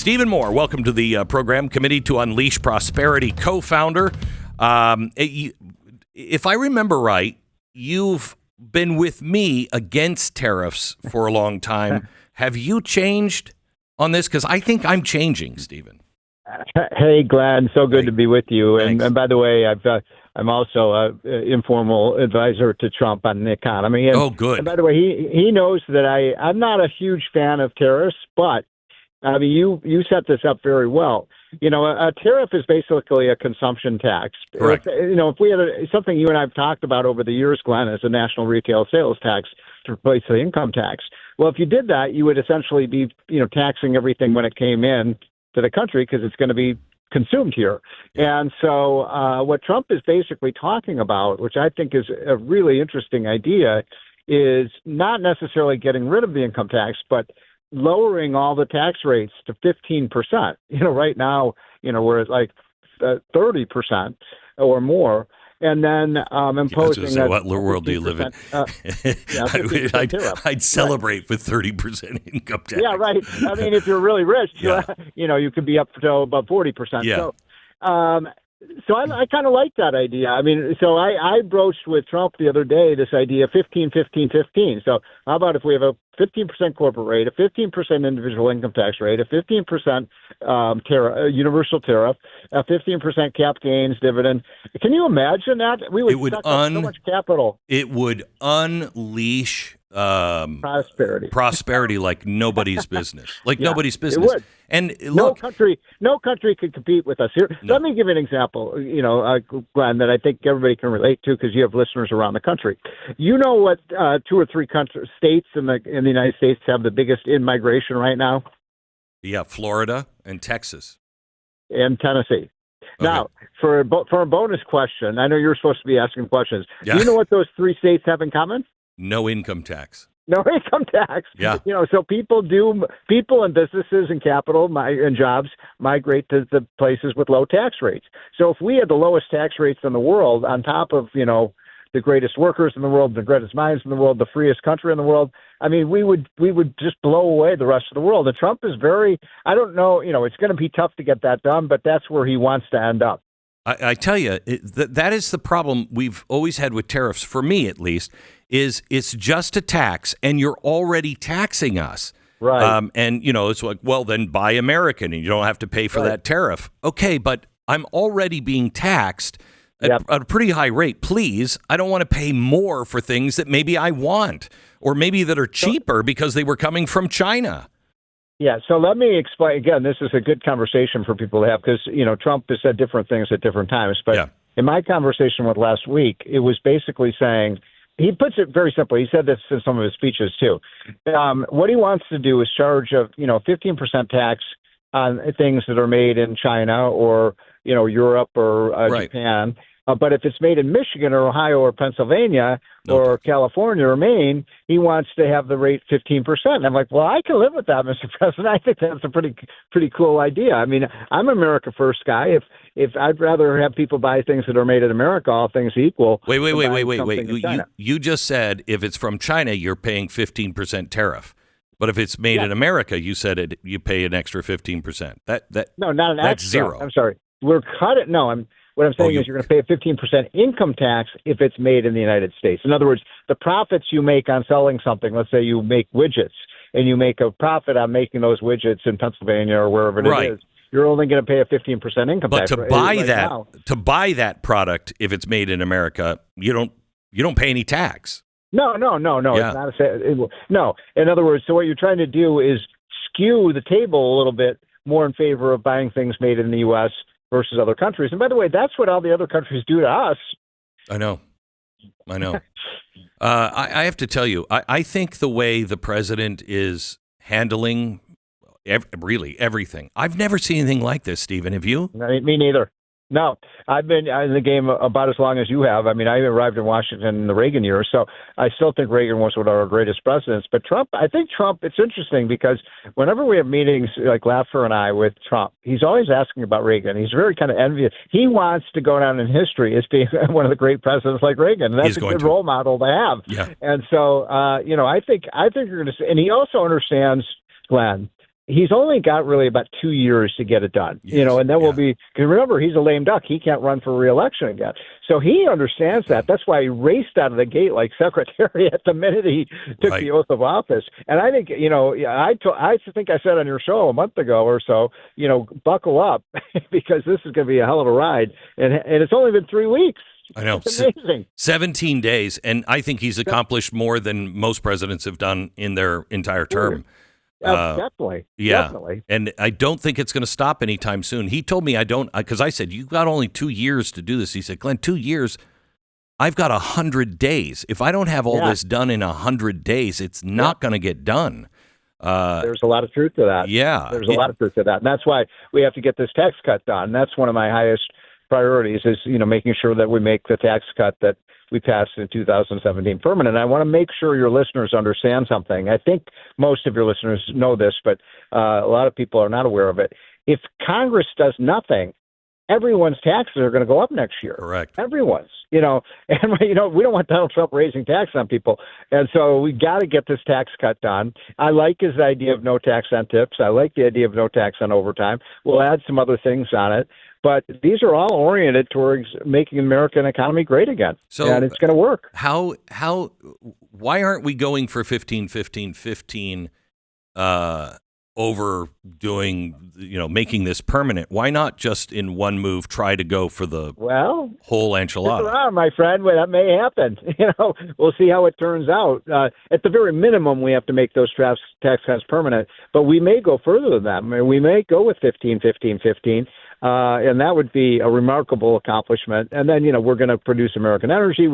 Stephen Moore, welcome to the program. Committee to Unleash Prosperity co-founder. If I remember right, you've been with me against tariffs for a long time. Have you changed on this? Because I think I'm changing, Stephen. Hey, Glenn. So good to be with you. And by the way, I'm also an informal advisor to Trump on the economy. And, oh, good. And by the way, he knows that I'm not a huge fan of tariffs, but I mean, you set this up very well. You know, a tariff is basically a consumption tax. Correct. If we had something you and I have talked about over the years, Glenn, is a national retail sales tax to replace the income tax. Well, if you did that, you would essentially be, taxing everything when it came in to the country because it's going to be consumed here. And so what Trump is basically talking about, which I think is a really interesting idea, is not necessarily getting rid of the income tax, but lowering all the tax rates to 15%. Right now, we're at like 30% or more. And then imposing what world do you live in? I'd celebrate with 30% income tax. Yeah, right. I mean, if you're really rich, you could be up to about 40%. Yeah. So I kind of like that idea. I mean, so I broached with Trump the other day this idea 15, 15, 15. So how about if we have a 15% corporate rate, a 15% individual income tax rate, a 15% universal tariff, a 15% cap gains dividend. Can you imagine that? We would suck up so much capital. It would unleash prosperity like nobody's business. Nobody's business. It would. And look, no country could compete with us here. No. Let me give you an example, Glenn, that I think everybody can relate to because you have listeners around the country. You know what 2 or 3 states in the United States have the biggest in-migration right now? Yeah, Florida and Texas. And Tennessee. Okay. Now, for a bonus question, I know you're supposed to be asking questions. Yeah. Do you know what those 3 states have in common? No income tax. No income tax. Yeah. So people and businesses and capital and jobs migrate to the places with low tax rates. So if we had the lowest tax rates in the world on top of, the greatest workers in the world, the greatest minds in the world, the freest country in the world, I mean, we would just blow away the rest of the world. And Trump is I don't know, it's going to be tough to get that done, but that's where he wants to end up. I tell you, that is the problem we've always had with tariffs, for me at least, is it's just a tax, and you're already taxing us. Right. And, it's like, well, then buy American, and you don't have to pay for that tariff. Okay, but I'm already being taxed at a pretty high rate. Please, I don't want to pay more for things that maybe I want, or maybe that are cheaper because they were coming from China. Yeah, so let me explain. Again, this is a good conversation for people to have because, Trump has said different things at different times. But in my conversation with last week, it was basically saying, he puts it very simply. He said this in some of his speeches, too. What he wants to do is charge a 15% tax on things that are made in China or, Europe or Japan. But if it's made in Michigan or Ohio or Pennsylvania or California or Maine, he wants to have the rate 15%. And I'm like, well, I can live with that, Mr. President. I think that's a pretty cool idea. I mean, I'm an America First guy. If I'd rather have people buy things that are made in America, all things equal. Wait. You just said if it's from China, you're paying 15% tariff. But if it's made in America, you said you pay an extra 15%. No, not an extra. That's zero. I'm sorry. We're cut it. No, What I'm saying is you're going to pay a 15% income tax if it's made in the United States. In other words, the profits you make on selling something, let's say you make widgets, and you make a profit on making those widgets in Pennsylvania or wherever it is, you're only going to pay a 15% income tax. But to buy that product, if it's made in America, you don't pay any tax. No. Yeah. It's not no. In other words, so what you're trying to do is skew the table a little bit more in favor of buying things made in the U.S. versus other countries. And by the way, that's what all the other countries do to us. I know. I have to tell you, I think the way the president is handling really everything, I've never seen anything like this, Stephen. Have you? Me neither. No, I've been in the game about as long as you have. I mean, I arrived in Washington in the Reagan years, so I still think Reagan was one of our greatest presidents. But Trump, it's interesting because whenever we have meetings like Laffer and I with Trump, he's always asking about Reagan. He's very kind of envious. He wants to go down in history as being one of the great presidents like Reagan. And that's a good role model to have. Yeah. And so, I think you're going to see, and he also understands, Glenn, he's only got really about 2 years to get it done, and then we'll be, because remember, he's a lame duck. He can't run for re-election again. So he understands that. That's why he raced out of the gate like secretary at the minute he took the oath of office. And I think, I think I said on your show a month ago or so, buckle up because this is going to be a hell of a ride. And it's only been 3 weeks. I know. It's amazing. 17 days. And I think he's accomplished more than most presidents have done in their entire term. Definitely. Yeah. Definitely. And I don't think it's going to stop anytime soon. He told me because I said, you've got only 2 years to do this. He said, Glenn, 2 years, I've got 100 days. If I don't have all this done in 100 days, it's not going to get done. There's a lot of truth to that. Yeah. There's a lot of truth to that. And that's why we have to get this tax cut done. That's one of my highest priorities is, making sure that we make the tax cut that we passed in 2017 permanent. I want to make sure your listeners understand something. I think most of your listeners know this, but a lot of people are not aware of it. If Congress does nothing, everyone's taxes are going to go up next year. Correct. Everyone's, and we don't want Donald Trump raising taxes on people. And so we got to get this tax cut done. I like his idea of no tax on tips. I like the idea of no tax on overtime. We'll add some other things on it. But these are all oriented towards making the American economy great again. And it's going to work. Why aren't we going for 15-15-15 over doing, making this permanent? Why not just in one move try to go for the whole enchilada? Stick around, my friend. That may happen. We'll see how it turns out. At the very minimum, we have to make those tax cuts permanent. But we may go further than that. I mean, we may go with 15-15-15. And that would be a remarkable accomplishment. And then, we're going to produce American energy.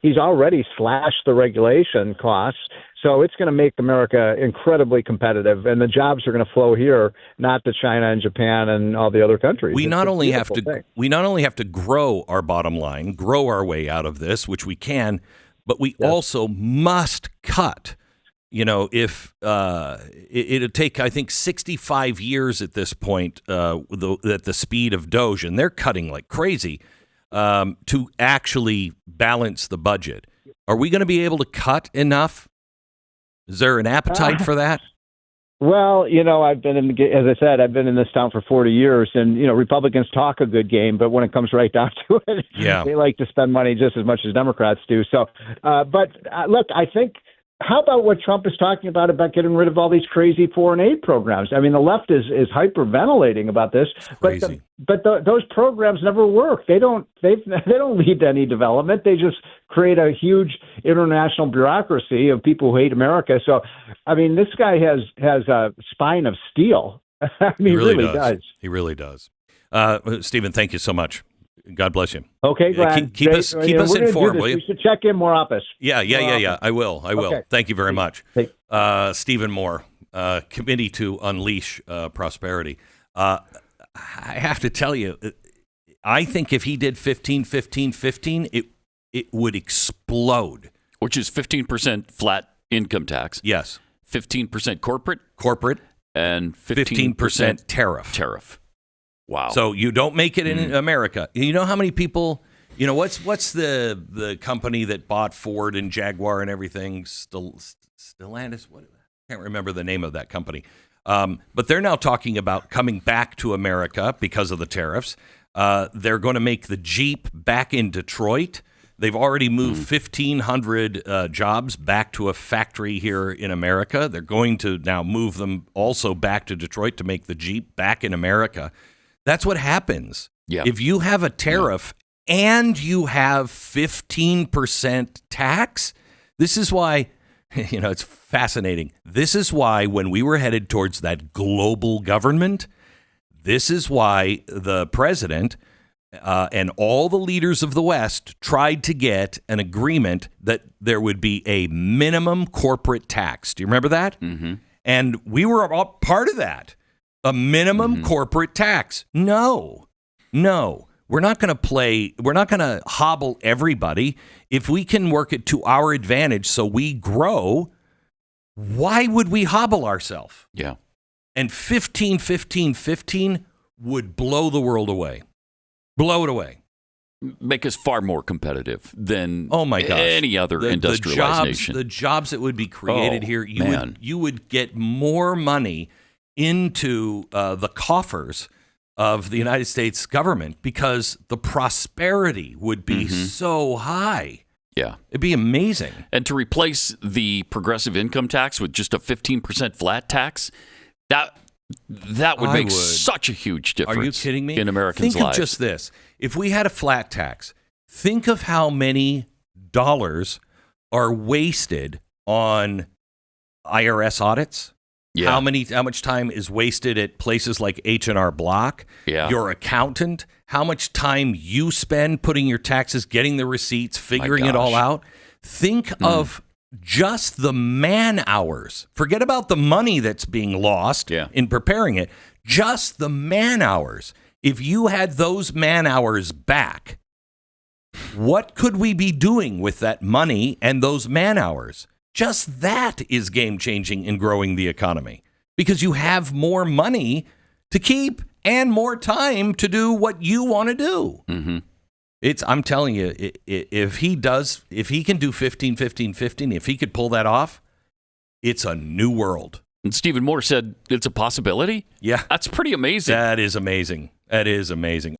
He's already slashed the regulation costs. So it's going to make America incredibly competitive. And the jobs are going to flow here, not to China and Japan and all the other countries. We not only have to grow our bottom line, grow our way out of this, which we can, but we also must cut. If it'll take, I think, 65 years at this point at the speed of Doge, and they're cutting like crazy to actually balance the budget. Are we going to be able to cut enough? Is there an appetite for that? Well, I've been as I said, I've been in this town for 40 years, and Republicans talk a good game, but when it comes right down to it, they like to spend money just as much as Democrats do. So, but look, I think. How about what Trump is talking about getting rid of all these crazy foreign aid programs? I mean, the left is hyperventilating about this, but those programs never work. They don't lead to any development. They just create a huge international bureaucracy of people who hate America. So, I mean, this guy has a spine of steel. I mean, he really does. He really does. Stephen, thank you so much. God bless you. Okay, Glenn. Keep us informed, will you? We should check in more office. Yeah. I will. Okay. Thank you very much. Stephen Moore, Committee to Unleash Prosperity. I have to tell you, I think if he did 15-15-15, it would explode. Which is 15% flat income tax. Yes. 15% corporate. And 15% tariff. Wow. So you don't make it in America. You know how many people, what's the company that bought Ford and Jaguar and everything? Stellantis? What? I can't remember the name of that company. But they're now talking about coming back to America because of the tariffs. They're going to make the Jeep back in Detroit. They've already moved 1,500 jobs back to a factory here in America. They're going to now move them also back to Detroit to make the Jeep back in America. That's what happens. Yeah. If you have a tariff and you have 15% tax, this is why, it's fascinating. This is why when we were headed towards that global government, this is why the president and all the leaders of the West tried to get an agreement that there would be a minimum corporate tax. Do you remember that? Mm-hmm. And we were all part of that. A minimum corporate tax. No. We're not going to hobble everybody. If we can work it to our advantage so we grow, why would we hobble ourselves? Yeah. And 15-15-15 would blow the world away. Blow it away. Make us far more competitive than any other industrialized nation. The jobs that would be created here, you would get more money into the coffers of the United States government because the prosperity would be so high. Yeah. It'd be amazing. And to replace the progressive income tax with just a 15% flat tax, that would make such a huge difference. Are you kidding me? In Americans' lives. Think of just this. If we had a flat tax, think of how many dollars are wasted on IRS audits. Yeah. How much time is wasted at places like H&R Block? Yeah. Your accountant, how much time you spend putting your taxes, getting the receipts, figuring it all out. Think of just the man hours. Forget about the money that's being lost in preparing it. Just the man hours. If you had those man hours back, what could we be doing with that money and those man hours? Just that is game-changing in growing the economy because you have more money to keep and more time to do what you want to do. Mm-hmm. I'm telling you, if he can do 15, 15, 15, if he could pull that off, it's a new world. And Stephen Moore said it's a possibility? Yeah. That's pretty amazing. That is amazing. That is amazing.